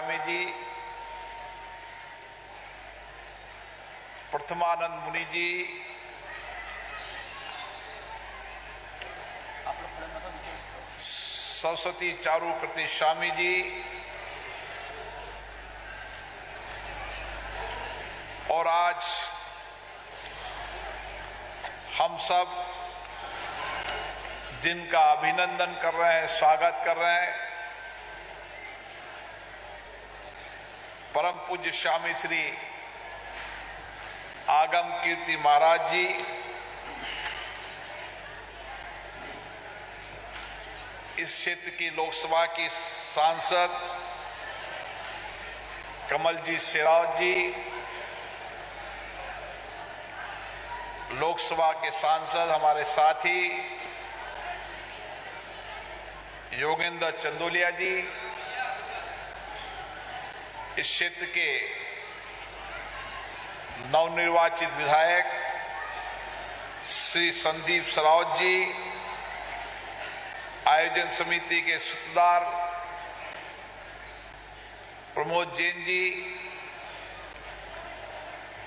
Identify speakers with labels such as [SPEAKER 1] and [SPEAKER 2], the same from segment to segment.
[SPEAKER 1] गोस्वामी जी, प्रथमानंद मुनि जी, सरस्वती चारुकृति स्वामी जी और आज हम सब जिनका अभिनंदन कर रहे हैं, स्वागत कर रहे हैं, परम पूज्य स्वामी श्री आगम कीर्ति महाराज जी, इस क्षेत्र की लोकसभा की सांसद कमलजीत शेरावत जी, लोकसभा के सांसद हमारे साथी योगेंद्र चंदोलिया जी, इस क्षेत्र के नवनिर्वाचित विधायक श्री संदीप सरावत जी, आयोजन समिति के सूत्रधार प्रमोद जैन जी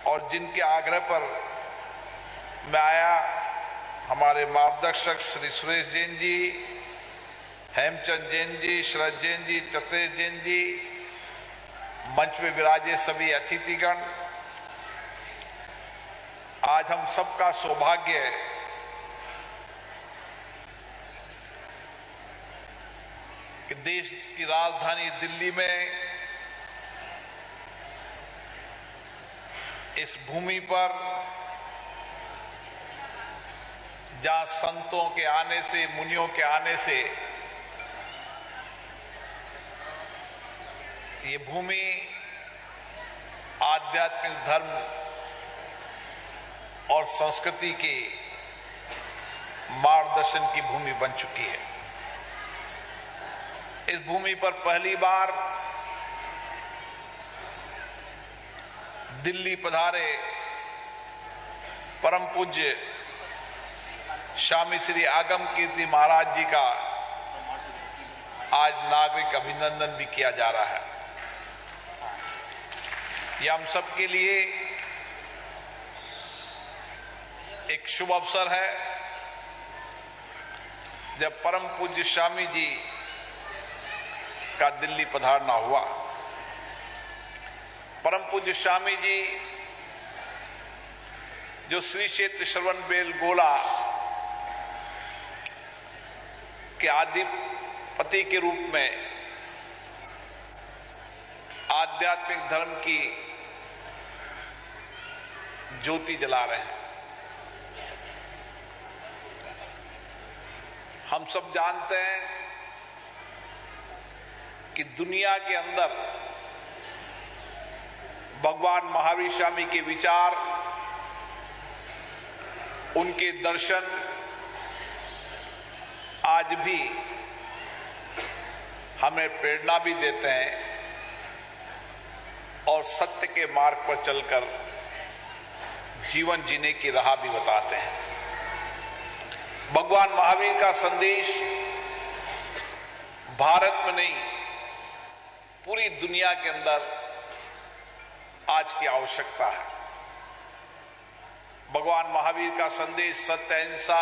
[SPEAKER 1] और जिनके आग्रह पर मैं आया, हमारे मार्गदर्शक श्री सुरेश जैन जी, हेमचंद जैन जी, शरद जैन जी, चतेश जैन जी, मंच में विराजे सभी अतिथिगण। आज हम सबका सौभाग्य है कि देश की राजधानी दिल्ली में इस भूमि पर जहां संतों के आने से, मुनियों के आने से ये भूमि आध्यात्मिक धर्म और संस्कृति के मार्गदर्शन की भूमि बन चुकी है। इस भूमि पर पहली बार दिल्ली पधारे परम पूज्य स्वामी श्री आगम कीर्ति महाराज जी का आज नागरिक अभिनंदन भी किया जा रहा है। यह हम सबके लिए एक शुभ अवसर है जब परम पूज्य स्वामी जी का दिल्ली पधारना हुआ। परम पूज्य स्वामी जी जो श्री क्षेत्र श्रवण बेलगोला के आदिपति के रूप में आध्यात्मिक धर्म की ज्योति जला रहे हैं। हम सब जानते हैं कि दुनिया के अंदर भगवान महावीर स्वामी के विचार, उनके दर्शन आज भी हमें प्रेरणा भी देते हैं और सत्य के मार्ग पर चलकर जीवन जीने की राह भी बताते हैं। भगवान महावीर का संदेश भारत में नहीं, पूरी दुनिया के अंदर आज की आवश्यकता है। भगवान महावीर का संदेश सत्य, अहिंसा,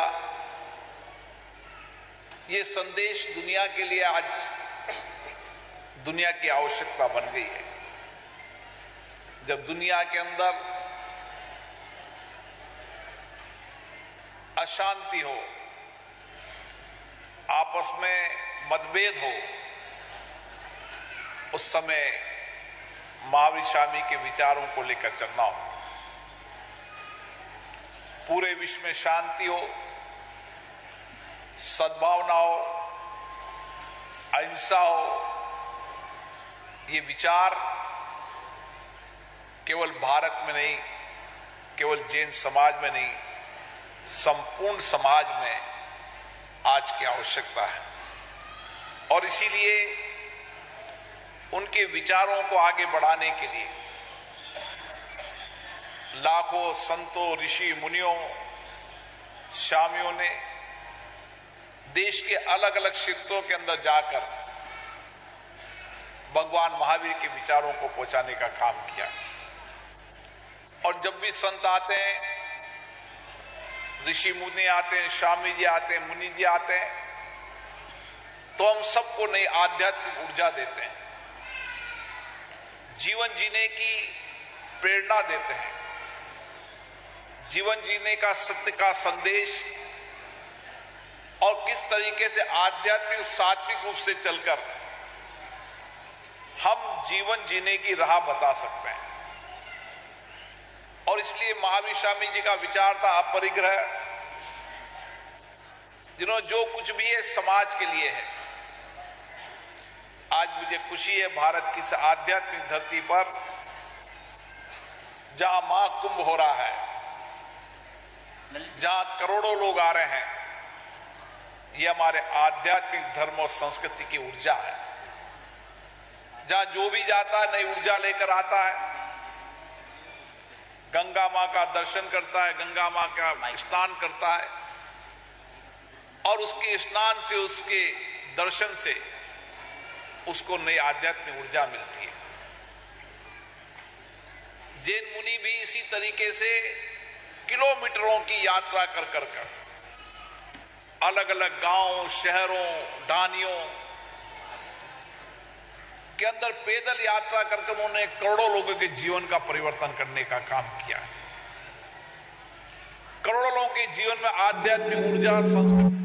[SPEAKER 1] ये संदेश दुनिया के लिए आज दुनिया की आवश्यकता बन गई है। जब दुनिया के अंदर अशांति हो, आपस में मतभेद हो, उस समय महावीर स्वामी के विचारों को लेकर चलना हो। पूरे विश्व में शांति हो, सद्भावना हो, अहिंसा हो, ये विचार केवल भारत में नहीं, केवल जैन समाज में नहीं, संपूर्ण समाज में आज की आवश्यकता है। और इसीलिए उनके विचारों को आगे बढ़ाने के लिए लाखों संतों, ऋषि मुनियों, स्वामियों ने देश के अलग अलग क्षेत्रों के अंदर जाकर भगवान महावीर के विचारों को पहुंचाने का काम किया। और जब भी संत आते हैं, ऋषि मुनि आते हैं, स्वामी जी आते हैं, मुनि जी आते हैं, तो हम सबको नई आध्यात्मिक ऊर्जा देते हैं, जीवन जीने की प्रेरणा देते हैं, जीवन जीने का सत्य का संदेश और किस तरीके से आध्यात्मिक सात्विक रूप से चलकर हम जीवन जीने की राह बता सकते हैं। और इसलिए महावीर स्वामी जी का विचार था अपरिग्रह, जिन्होंने जो कुछ भी है समाज के लिए है। आज मुझे खुशी है भारत की इस आध्यात्मिक धरती पर जहां महाकुंभ हो रहा है, जहां करोड़ों लोग आ रहे हैं, ये हमारे आध्यात्मिक धर्म और संस्कृति की ऊर्जा है। जहां जो भी जाता है नई ऊर्जा लेकर आता है, गंगा मां का दर्शन करता है, गंगा मां का स्नान करता है और उसके स्नान से, उसके दर्शन से उसको नई आध्यात्मिक ऊर्जा मिलती है। जैन मुनि भी इसी तरीके से किलोमीटरों की यात्रा कर अलग अलग गांवों, शहरों, ढानियों के अंदर पैदल यात्रा करके उन्होंने करोड़ों लोगों के जीवन का परिवर्तन करने का काम किया है। करोड़ों लोगों के जीवन में आध्यात्मिक ऊर्जा, संस्कृति,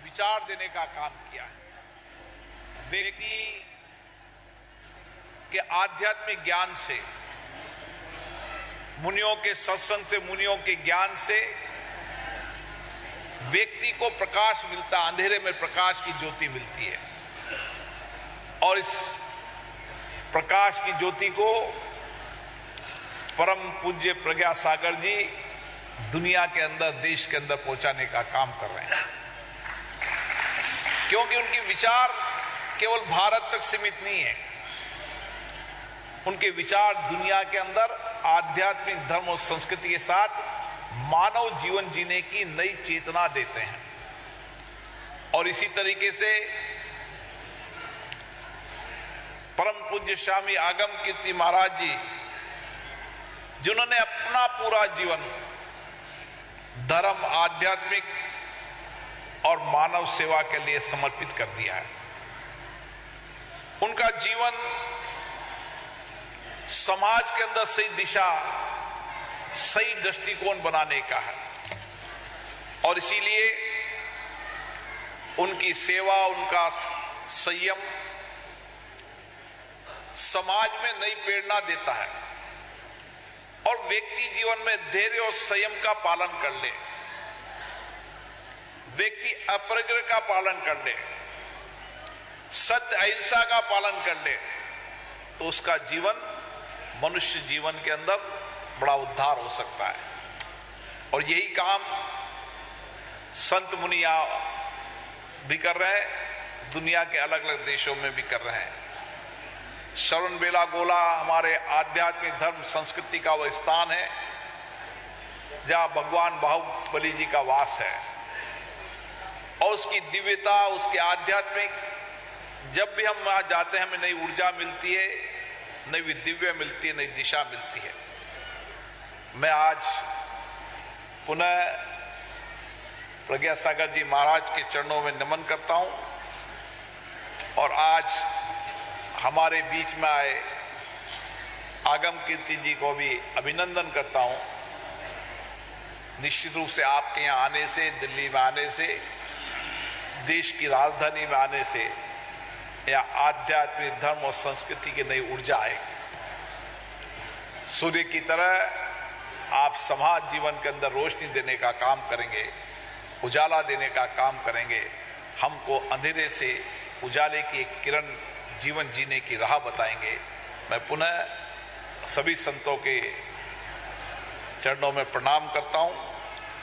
[SPEAKER 1] विचार देने का काम किया है। व्यक्ति के आध्यात्मिक ज्ञान से, मुनियों के सत्संग से, मुनियों के ज्ञान से व्यक्ति को प्रकाश मिलता, अंधेरे में प्रकाश की ज्योति मिलती है। और इस प्रकाश की ज्योति को परम पूज्य प्रज्ञा सागर जी दुनिया के अंदर, देश के अंदर पहुंचाने का काम कर रहे हैं। क्योंकि उनके विचार केवल भारत तक सीमित नहीं है, उनके विचार दुनिया के अंदर आध्यात्मिक धर्म और संस्कृति के साथ मानव जीवन जीने की नई चेतना देते हैं। और इसी तरीके से परम पूज्य स्वामी आगम कीर्ति महाराज जी, जिन्होंने अपना पूरा जीवन धर्म, आध्यात्मिक और मानव सेवा के लिए समर्पित कर दिया है। उनका जीवन समाज के अंदर सही दिशा, सही दृष्टिकोण बनाने का है। और इसीलिए उनकी सेवा, उनका संयम समाज में नई प्रेरणा देता है। और व्यक्ति जीवन में धैर्य और संयम का पालन कर ले, व्यक्ति अपरिग्रह का पालन कर ले, सत्य अहिंसा का पालन कर ले, तो उसका जीवन, मनुष्य जीवन के अंदर बड़ा उद्धार हो सकता है। और यही काम संत मुनिया भी कर रहे हैं, दुनिया के अलग अलग देशों में भी कर रहे हैं। श्रवण बेला गोला हमारे आध्यात्मिक धर्म संस्कृति का वह स्थान है जहां भगवान बाहुबली जी का वास है। और उसकी दिव्यता, उसके आध्यात्मिक, जब भी हम वहां जाते हैं हमें नई ऊर्जा मिलती है, नई दिव्य मिलती है, नई दिशा मिलती है। मैं आज पुनः प्रज्ञा सागर जी महाराज के चरणों में नमन करता हूं और आज हमारे बीच में आए आगम कीर्ति जी को भी अभिनंदन करता हूं। निश्चित रूप से आपके यहाँ आने से, दिल्ली में आने से, देश की राजधानी में आने से या आध्यात्मिक धर्म और संस्कृति की नई ऊर्जा आएगी। सूर्य की तरह आप समाज जीवन के अंदर रोशनी देने का काम करेंगे, उजाला देने का काम करेंगे, हमको अंधेरे से उजाले की एक किरण जीवन जीने की राह बताएंगे। मैं पुनः सभी संतों के चरणों में प्रणाम करता हूं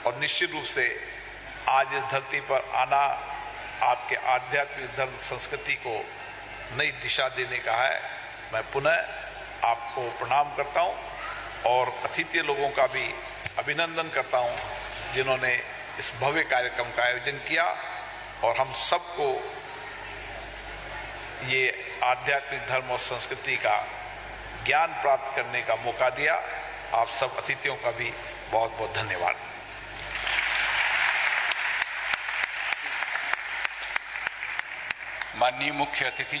[SPEAKER 1] और निश्चित रूप से आज इस धरती पर आना आपके आध्यात्मिक धर्म संस्कृति को नई दिशा देने का है। मैं पुनः आपको प्रणाम करता हूं और अतिथि लोगों का भी अभिनंदन करता हूं जिन्होंने इस भव्य कार्यक्रम का आयोजन किया और हम सबको ये आध्यात्मिक धर्म और संस्कृति का ज्ञान प्राप्त करने का मौका दिया। आप सब अतिथियों का भी बहुत बहुत धन्यवाद।
[SPEAKER 2] माननीय मुख्य अतिथि